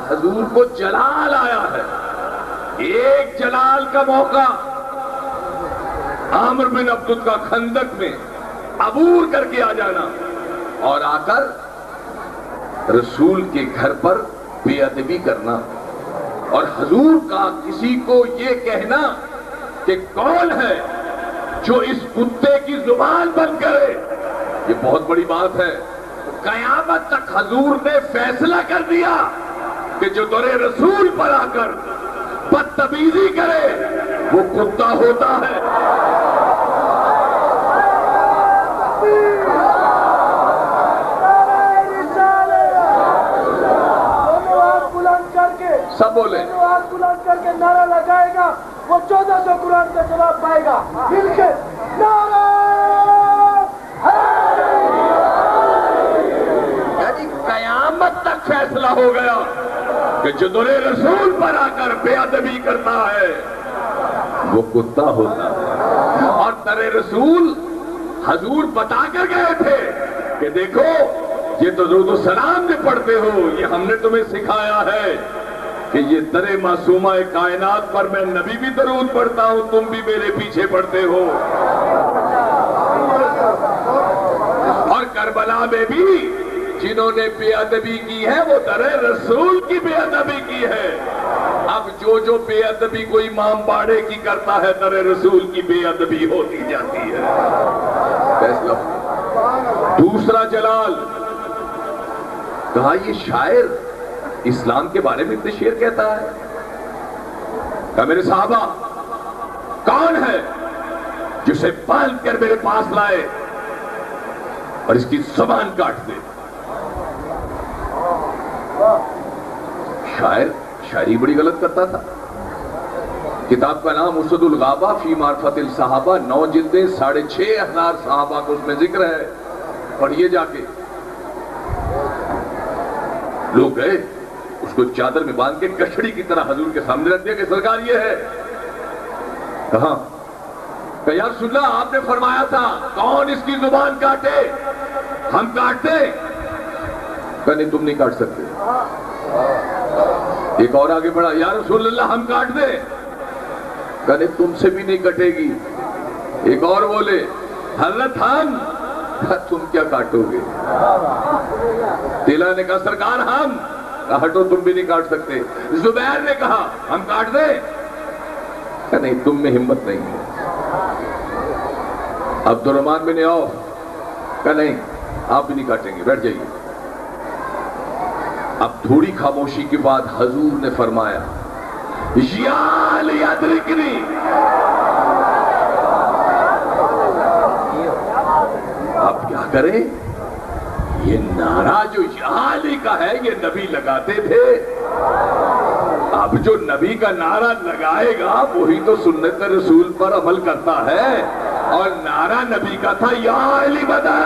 حضور کو جلال آیا ہے، ایک جلال کا موقع عامر بن عبد کا خندق میں عبور کر کے آ جانا اور آ کر رسول کے گھر پر بے ادبی کرنا، اور حضور کا کسی کو یہ کہنا کہ کون ہے جو اس کتے کی زبان بند کرے، یہ بہت بڑی بات ہے۔ قیامت تک حضور نے فیصلہ کر دیا کہ جو در رسول پر آ کر بدتمیزی کرے وہ کتا ہوتا ہے۔ سب بولے ہاتھ بلند کر کے نعرہ لگائے گا وہ 1400 قرآن کا جواب پائے گا۔ مل کے نعرہ یعنی قیامت تک فیصلہ ہو گیا کہ جو در رسول پر آ کر بے ادبی کرتا ہے وہ کتا ہوتا ہے۔ اور در رسول حضور بتا کر گئے تھے کہ دیکھو یہ تو درود و سلام جو پڑھتے ہو یہ ہم نے تمہیں سکھایا ہے کہ یہ در معصومہ کائنات پر میں نبی بھی درود پڑھتا ہوں، تم بھی میرے پیچھے پڑھتے ہو۔ اور کربلا میں بھی جنہوں نے بے ادبی کی ہے وہ در رسول کی بے ادبی کی ہے۔ اب جو بے ادبی کوئی امام باڑے کی کرتا ہے در رسول کی بے ادبی ہوتی جاتی ہے۔ فیصلہ دوسرا جلال کہا یہ شاعر اسلام کے بارے میں اتنے شعر کہتا ہے، کہا میرے صحابہ کون ہے جسے باندھ کر میرے پاس لائے اور اس کی زبان کاٹ دے۔ شاعر شاعری بڑی غلط کرتا تھا۔ کتاب کا نام اسد الغابہ فی معرفت الصحابہ، 9 جلدیں، 6500 صحابہ کو اس میں ذکر ہے، پڑھیے جا کے۔ لوگ گئے اس کو چادر میں باندھ کے کشڑی کی طرح حضور کے سامنے رکھ دیا کہ سرکار یہ ہے۔ کہاں؟ کہ یا رسول اللہ آپ نے فرمایا تھا کون اس کی زبان کاٹے ہم کاٹتے، کہ نہیں تم نہیں کاٹ سکتے۔ ایک اور آگے بڑھا، یا رسول اللہ ہم کاٹ دیں، کہ نہیں تم سے بھی نہیں کٹے گی۔ ایک اور بولے حضرت ہم، تم کیا کاٹو گے؟ تیلا نے کہا سرکار ہم، ہٹو تم بھی نہیں کاٹ سکتے۔ زبیر نے کہا ہم کاٹ دیں، کہ نہیں تم میں ہمت نہیں ہے۔ عبد الرحمن بن عوف، کہ نہیں آپ بھی نہیں کاٹیں گے، بیٹھ جائیے۔ اب تھوڑی خاموشی کے بعد حضور نے فرمایا یا لیدرکنی، اب کیا کریں؟ یہ نعرہ جو یا علی کا ہے یہ نبی لگاتے تھے، اب جو نبی کا نعرہ لگائے گا وہی تو سنت رسول پر عمل کرتا ہے، اور نعرہ نبی کا تھا یا علی بدا۔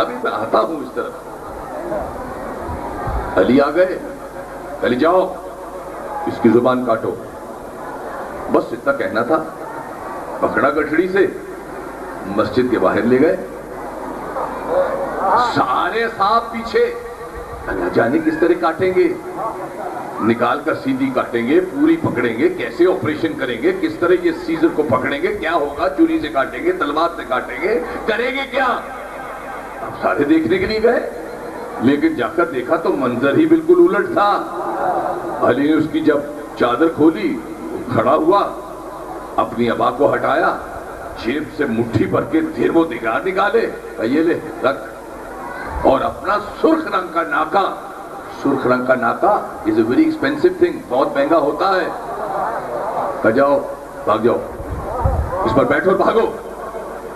ابھی میں آتا ہوں اس طرف، علی آ گئے، علی جاؤ اس کی زبان کاٹو، بس اتنا کہنا تھا۔ پکڑا گٹھڑی سے مسجد کے باہر لے گئے، سارے صاحب پیچھے، اللہ جانے کس طرح کاٹیں گے، نکال کر سیدھی کاٹیں گے، پوری پکڑیں گے، کیسے آپریشن کریں گے، کس طرح یہ سیزر کو پکڑیں گے، کیا ہوگا، چوری سے کاٹیں گے، تلوار سے کاٹیں گے، کریں گے کیا؟ اب سارے دیکھنے کے لیے گئے، لیکن جا کر دیکھا تو منظر ہی بالکل الٹ تھا۔ علی نے اس کی جب چادر کھولی، کھڑا ہوا، اپنی عبا کو ہٹایا، جیب سے مٹھی بھر کے پھر وہ دگار نکالے، یہ لے رکھ، اور اپنا سرخ رنگ کا ناکا، سرخ رنگ کا ناکا is a very expensive thing، بہت مہنگا ہوتا ہے، کہ جاؤ بھاگ جاؤ، اس پر بیٹھو اور بھاگو۔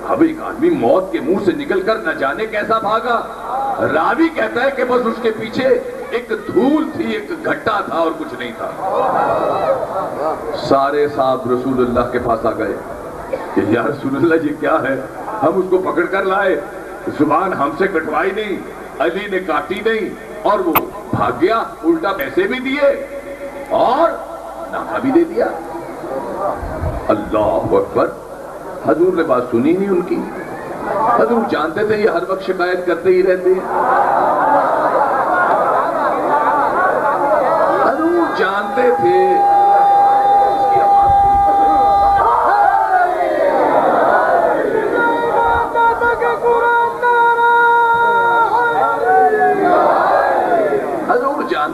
اب ایک آدمی موت کے منہ سے نکل کر نہ جانے کیسا بھاگا، راوی کہتا ہے کہ بس اس کے پیچھے ایک دھول تھی، ایک گھٹا تھا اور کچھ نہیں تھا۔ سارے صاحب رسول اللہ کے پاس آ گئے کہ یا رسول اللہ یہ کیا ہے، ہم اس کو پکڑ کر لائے، زبان ہم سے کٹوائی نہیں، علی نے کاٹی نہیں، اور وہ بھاگ گیا، الٹا پیسے بھی دیے اور ناکا بھی دے دیا۔ اللہ اکبر۔ حضور نے بات سنی نہیں ان کی، حضور جانتے تھے یہ ہر وقت شکایت کرتے ہی رہتے ہیں۔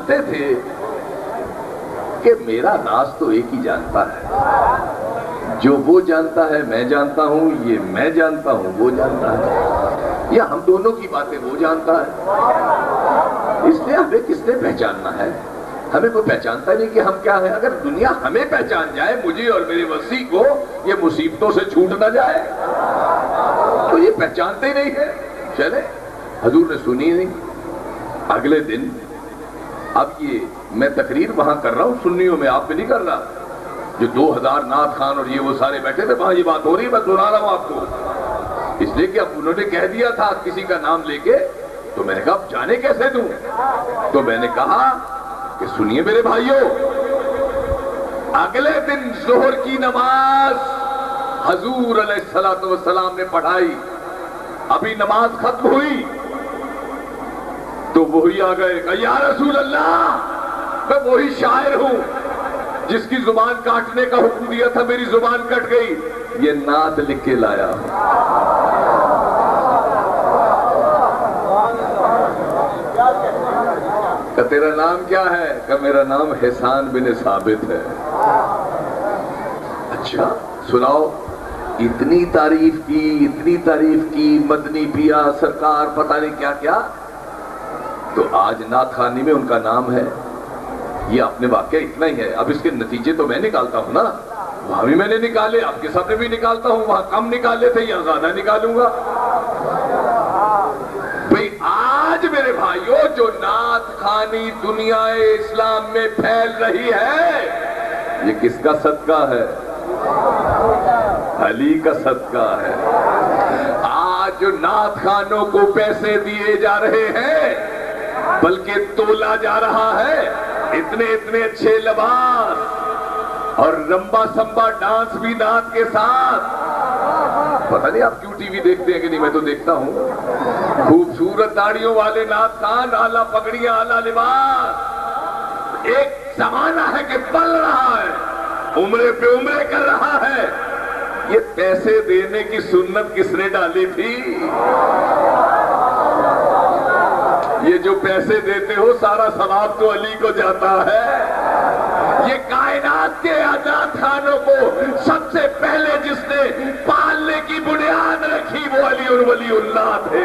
جانتے تھے کہ میرا راز تو ایک ہی جانتا ہے، جو وہ جانتا ہے میں جانتا ہوں، یہ میں جانتا ہوں وہ جانتا ہے، یا ہم دونوں کی باتیں وہ جانتا ہے، اس لیے ہمیں کس نے پہچاننا ہے؟ ہمیں کوئی پہچانتا نہیں کہ ہم کیا ہیں۔ اگر دنیا ہمیں پہچان جائے، مجھے اور میرے وسیع کو، یہ مصیبتوں سے چھوٹ نہ جائے، تو یہ پہچانتے ہی نہیں ہے۔ چلے حضور نے سنی نہیں، اگلے دن، اب یہ میں تقریر وہاں کر رہا ہوں، سنیوں میں آپ پہ نہیں کر رہا، جو 2000 نعت خان اور یہ وہ سارے بیٹھے تھے وہاں یہ بات ہو رہی ہے، میں سنا رہا ہوں آپ کو، اس لیے کہ اب انہوں نے کہہ دیا تھا کسی کا نام لے کے، تو میں نے کہا اب جانے کیسے دوں؟ تو میں نے کہا کہ سنیے میرے بھائیوں، اگلے دن ظہر کی نماز حضور علیہ السلام نے پڑھائی، ابھی نماز ختم ہوئی تو وہی آ گئے، کہا یا رسول اللہ، میں وہی شاعر ہوں جس کی زبان کاٹنے کا حکم دیا تھا، میری زبان کٹ گئی، یہ نعت لکھ کے لایا۔ کہ تیرا نام کیا ہے؟ کہ میرا نام حسان بن ثابت ہے۔ اچھا سناؤ، اتنی تعریف کی مدنی پیا سرکار پتہ نہیں کیا کیا، تو آج نعت خوانی میں ان کا نام ہے۔ یہ اپنے واقعہ اتنا ہی ہے، اب اس کے نتیجے تو میں نکالتا ہوں نا، وہاں بھی میں نے نکالے، آپ کے سامنے بھی نکالتا ہوں، وہاں کم نکالے تھے یا زیادہ نکالوں گا۔ بھئی آج میرے بھائیوں جو نعت خوانی دنیا اسلام میں پھیل رہی ہے، یہ کس کا صدقہ ہے؟ علی کا صدقہ ہے۔ آج جو نعت خوانوں کو پیسے دیے جا رہے ہیں، بلکہ تولا جا رہا ہے، اتنے اچھے لباس اور رمبا سمبا ڈانس بھی نعت کے ساتھ۔ پتہ نہیں آپ کیوں ٹی وی دیکھتے ہیں کہ نہیں، میں تو دیکھتا ہوں، خوبصورت داڑھیوں والے نعت خان، اعلیٰ پگڑیاں، اعلیٰ لباس، ایک زمانہ ہے کہ پل رہا ہے، عمرے پہ عمرے کر رہا ہے۔ یہ پیسے دینے کی سنت کس نے ڈالی تھی؟ یہ جو پیسے دیتے ہو سارا ثواب تو علی کو جاتا ہے۔ یہ کائنات کے آزاد خانوں کو سب سے پہلے جس نے پالنے کی بنیاد رکھی وہ علی اور ولی اللہ تھے۔